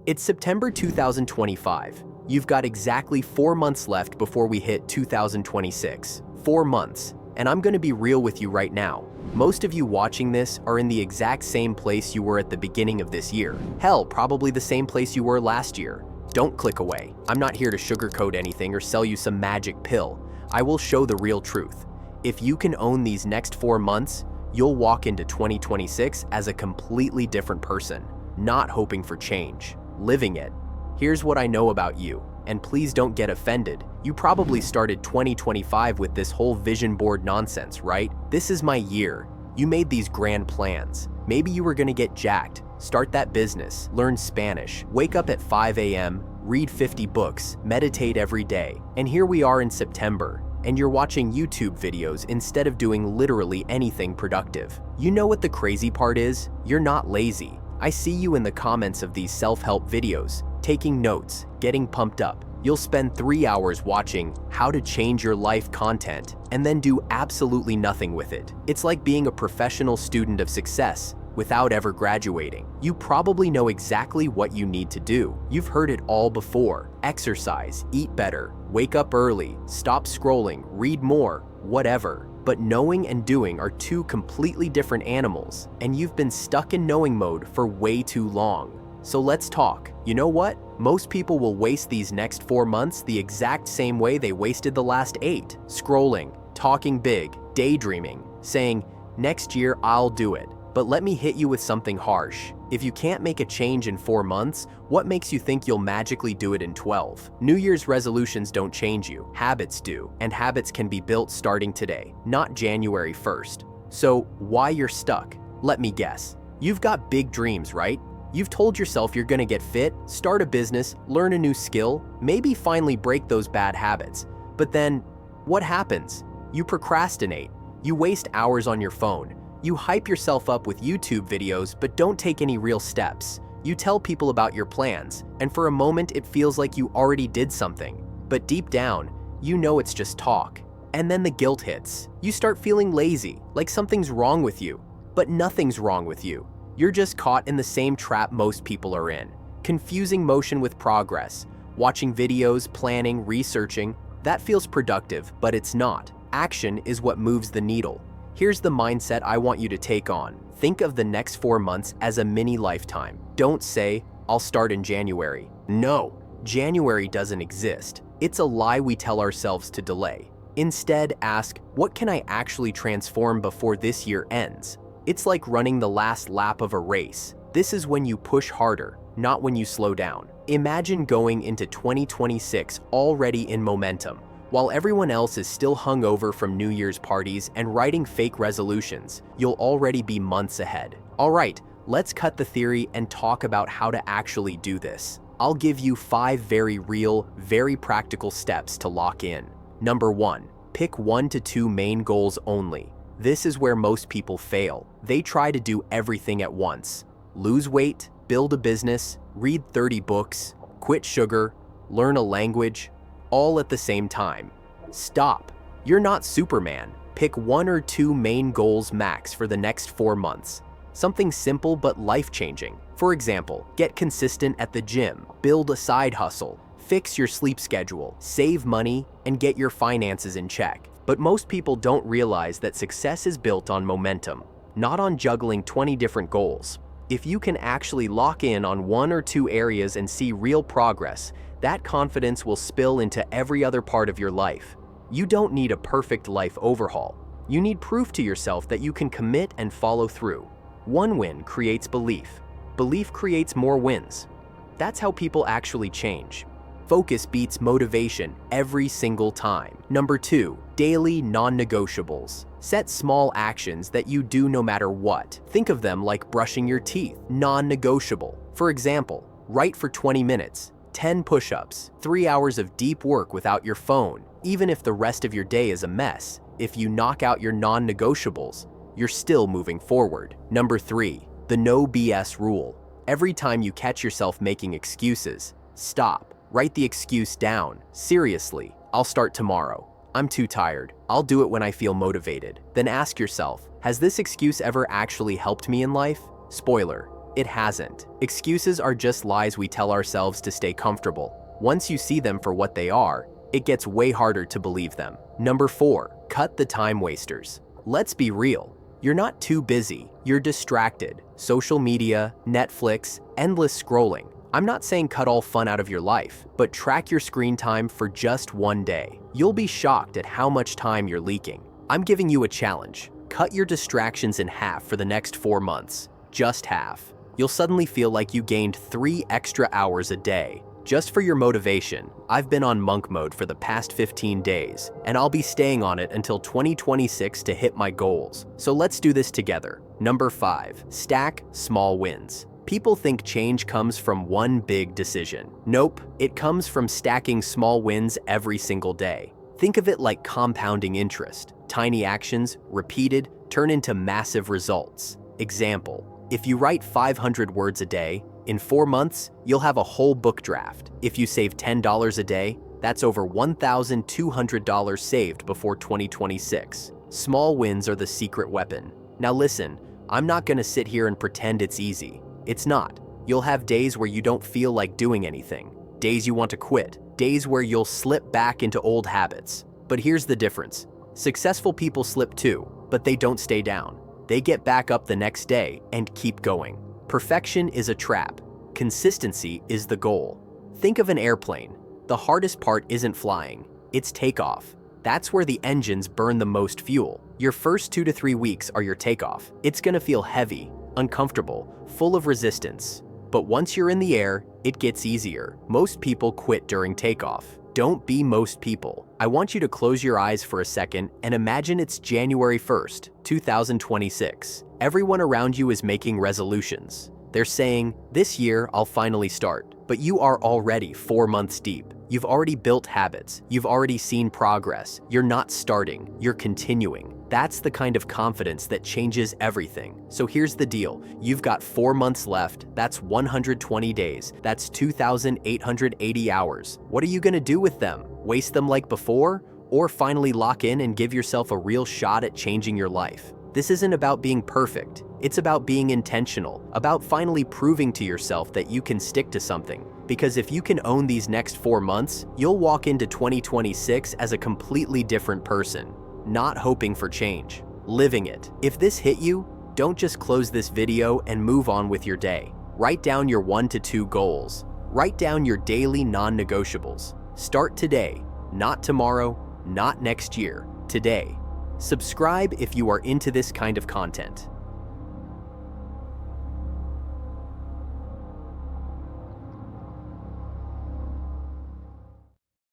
It's September 2025. You've got exactly 4 months left before we hit 2026. 4 months. And I'm gonna be real with you right now. Most of you watching this are in the exact same place you were at the beginning of this year. Hell, probably the same place you were last year. Don't click away. I'm not here to sugarcoat anything or sell you some magic pill. I will show the real truth. If you can own these next 4 months, you'll walk into 2026 as a completely different person, not hoping for change, living it. Here's what I know about you, and please don't get offended. You probably started 2025 with this whole vision board nonsense, right? This is my year. You made these grand plans. Maybe you were gonna get jacked, start that business, learn Spanish, wake up at 5 a.m., read 50 books, meditate every day. And here we are in September, and you're watching YouTube videos instead of doing literally anything productive. You know what the crazy part is? You're not lazy. I see you in the comments of these self-help videos, taking notes, getting pumped up. You'll spend 3 hours watching how to change your life content and then do absolutely nothing with it. It's like being a professional student of success without ever graduating. You probably know exactly what you need to do. You've heard it all before. Exercise, eat better, wake up early, stop scrolling, read more, whatever. But knowing and doing are two completely different animals, and you've been stuck in knowing mode for way too long. So let's talk. You know what? Most people will waste these next 4 months the exact same way they wasted the last 8. Scrolling, talking big, daydreaming, saying, next year I'll do it. But let me hit you with something harsh. If you can't make a change in 4 months, what makes you think you'll magically do it in 12? New Year's resolutions don't change you, habits do, and habits can be built starting today, not January 1st. So why you're stuck? Let me guess. You've got big dreams, right? You've told yourself you're gonna get fit, start a business, learn a new skill, maybe finally break those bad habits. But then, what happens? You procrastinate. You waste hours on your phone. You hype yourself up with YouTube videos but don't take any real steps. You tell people about your plans, and for a moment it feels like you already did something. But deep down, you know it's just talk. And then the guilt hits. You start feeling lazy, like something's wrong with you. But nothing's wrong with you. You're just caught in the same trap most people are in. Confusing motion with progress. Watching videos, planning, researching. That feels productive, but it's not. Action is what moves the needle. Here's the mindset I want you to take on. Think of the next 4 months as a mini lifetime. Don't say, I'll start in January. No, January doesn't exist. It's a lie we tell ourselves to delay. Instead, ask, what can I actually transform before this year ends? It's like running the last lap of a race. This is when you push harder, not when you slow down. Imagine going into 2026 already in momentum, while everyone else is still hungover from New Year's parties and writing fake resolutions. You'll already be months ahead. All right, let's cut the theory and talk about how to actually do this. I'll give you 5 very real, very practical steps to lock in. Number 1, pick 1 to 2 main goals only. This is where most people fail. They try to do everything at once. Lose weight, build a business, read 30 books, quit sugar, learn a language, all at the same time. Stop. You're not Superman. Pick 1 or 2 main goals max for the next 4 months. Something simple but life-changing. For example, get consistent at the gym, build a side hustle, fix your sleep schedule, save money, and get your finances in check. But most people don't realize that success is built on momentum, not on juggling 20 different goals. If you can actually lock in on 1 or 2 areas and see real progress, that confidence will spill into every other part of your life. You don't need a perfect life overhaul. You need proof to yourself that you can commit and follow through. 1 win creates belief. Belief creates more wins. That's how people actually change. Focus beats motivation every single time. Number 2, daily non-negotiables. Set small actions that you do no matter what. Think of them like brushing your teeth, non-negotiable. For example, write for 20 minutes, 10 push-ups, 3 hours of deep work without your phone. Even if the rest of your day is a mess, if you knock out your non-negotiables, you're still moving forward. Number 3, the no BS rule. Every time you catch yourself making excuses, stop. Write the excuse down. Seriously, I'll start tomorrow. I'm too tired. I'll do it when I feel motivated. Then ask yourself, has this excuse ever actually helped me in life? Spoiler, It hasn't. Excuses are just lies we tell ourselves to stay comfortable. Once you see them for what they are, it gets way harder to believe them. Number 4, cut the time wasters. Let's be real. You're not too busy, you're distracted. Social media, Netflix, endless scrolling. I'm not saying cut all fun out of your life, but track your screen time for just one day. You'll be shocked at how much time you're leaking. I'm giving you a challenge. Cut your distractions in half for the next 4 months. Just half. You'll suddenly feel like you gained 3 extra hours a day. Just for your motivation, I've been on monk mode for the past 15 days, and I'll be staying on it until 2026 to hit my goals. So let's do this together. Number 5, stack small wins. People think change comes from one big decision. Nope, it comes from stacking small wins every single day. Think of it like compounding interest. Tiny actions, repeated, turn into massive results. Example, if you write 500 words a day, in 4 months, you'll have a whole book draft. If you save $10 a day, that's over $1,200 saved before 2026. Small wins are the secret weapon. Now listen, I'm not gonna sit here and pretend it's easy. It's not. You'll have days where you don't feel like doing anything, days you want to quit, days where you'll slip back into old habits. But here's the difference. Successful people slip too, but they don't stay down. They get back up the next day and keep going. Perfection is a trap. Consistency is the goal. Think of an airplane. The hardest part isn't flying, it's takeoff. That's where the engines burn the most fuel. Your first 2 to 3 weeks are your takeoff. It's gonna feel heavy, uncomfortable, full of resistance. But once you're in the air, it gets easier. Most people quit during takeoff. Don't be most people. I want you to close your eyes for a second and imagine it's January 1st, 2026. Everyone around you is making resolutions. They're saying, this year I'll finally start. But you are already 4 months deep. You've already built habits. You've already seen progress. You're not starting, you're continuing. That's the kind of confidence that changes everything. So here's the deal. You've got 4 months left. That's 120 days. That's 2,880 hours. What are you gonna do with them? Waste them like before? Or finally lock in and give yourself a real shot at changing your life? This isn't about being perfect. It's about being intentional, about finally proving to yourself that you can stick to something. Because if you can own these next 4 months, you'll walk into 2026 as a completely different person. Not hoping for change, living it. If this hit you, don't just close this video and move on with your day. Write down your 1 to 2 goals. Write down your daily non-negotiables. Start today, not tomorrow, not next year, today. Subscribe if you are into this kind of content.